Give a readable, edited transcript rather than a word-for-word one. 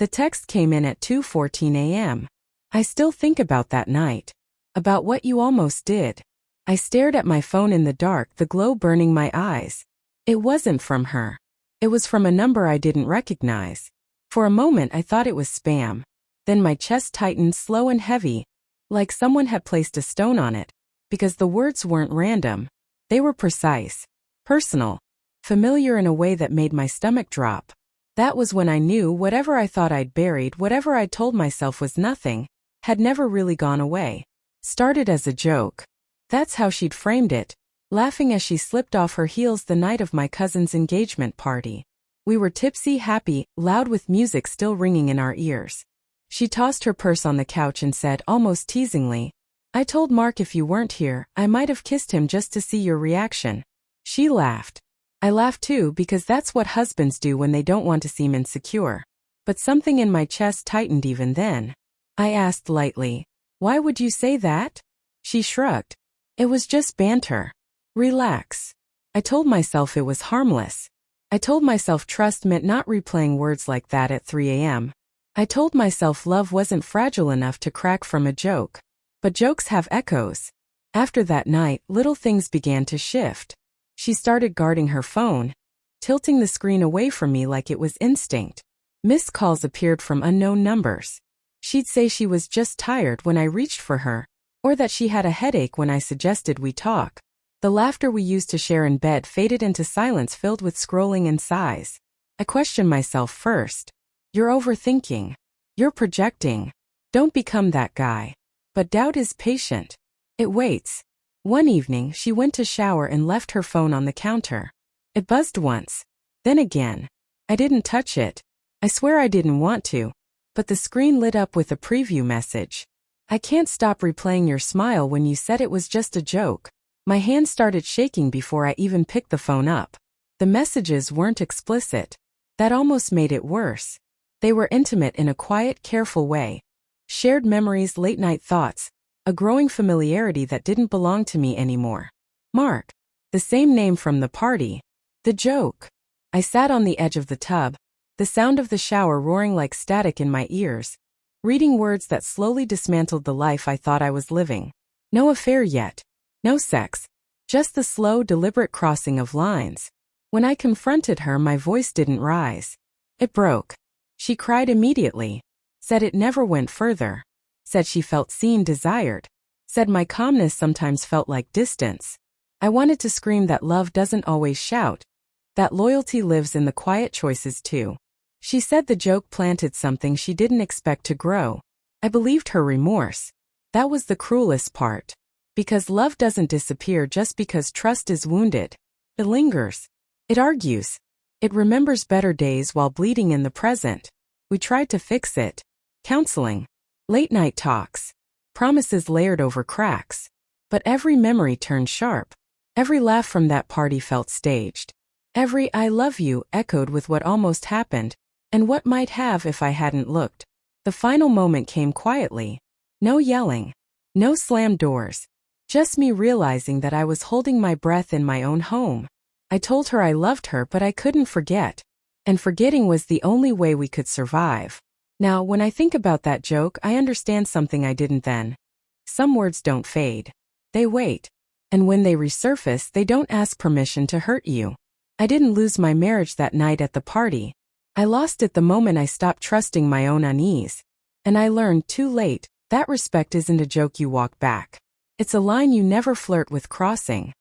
The text came in at 2:14 a.m. I still think about that night. About what you almost did. I stared at my phone in the dark, the glow burning my eyes. It wasn't from her. It was from a number I didn't recognize. For a moment I thought it was spam. Then my chest tightened, slow and heavy, like someone had placed a stone on it, because the words weren't random. They were precise, personal, familiar in a way that made my stomach drop. That was when I knew whatever I thought I'd buried, whatever I told myself was nothing, had never really gone away. Started as a joke. That's how she'd framed it, laughing as she slipped off her heels the night of my cousin's engagement party. We were tipsy, happy, loud with music still ringing in our ears. She tossed her purse on the couch and said, almost teasingly, "I told Mark if you weren't here, I might have kissed him just to see your reaction." She laughed. I laughed too, because that's what husbands do when they don't want to seem insecure. But something in my chest tightened even then. I asked lightly, "Why would you say that?" She shrugged. "It was just banter. Relax." I told myself it was harmless. I told myself trust meant not replaying words like that at 3 a.m. I told myself love wasn't fragile enough to crack from a joke. But jokes have echoes. After that night, little things began to shift. She started guarding her phone, tilting the screen away from me like it was instinct. Missed calls appeared from unknown numbers. She'd say she was just tired when I reached for her, or that she had a headache when I suggested we talk. The laughter we used to share in bed faded into silence filled with scrolling and sighs. I questioned myself first. You're overthinking. You're projecting. Don't become that guy. But doubt is patient. It waits. One evening, she went to shower and left her phone on the counter. It buzzed once. Then again. I didn't touch it. I swear I didn't want to. But the screen lit up with a preview message. "I can't stop replaying your smile when you said it was just a joke." My hand started shaking before I even picked the phone up. The messages weren't explicit. That almost made it worse. They were intimate in a quiet, careful way. Shared memories, late-night thoughts, a growing familiarity that didn't belong to me anymore. Mark. The same name from the party. The joke. I sat on the edge of the tub, the sound of the shower roaring like static in my ears, reading words that slowly dismantled the life I thought I was living. No affair yet. No sex. Just the slow, deliberate crossing of lines. When I confronted her, my voice didn't rise. It broke. She cried immediately. Said it never went further. Said she felt seen, desired. Said my calmness sometimes felt like distance. I wanted to scream that love doesn't always shout. That loyalty lives in the quiet choices too. She said the joke planted something she didn't expect to grow. I believed her remorse. That was the cruelest part. Because love doesn't disappear just because trust is wounded. It lingers. It argues. It remembers better days while bleeding in the present. We tried to fix it. Counseling. Late-night talks. Promises layered over cracks. But every memory turned sharp. Every laugh from that party felt staged. Every "I love you" echoed with what almost happened, and what might have if I hadn't looked. The final moment came quietly. No yelling. No slammed doors. Just me realizing that I was holding my breath in my own home. I told her I loved her, but I couldn't forget. And forgetting was the only way we could survive. Now, when I think about that joke, I understand something I didn't then. Some words don't fade. They wait. And when they resurface, they don't ask permission to hurt you. I didn't lose my marriage that night at the party. I lost it the moment I stopped trusting my own unease. And I learned too late that respect isn't a joke you walk back. It's a line you never flirt with crossing.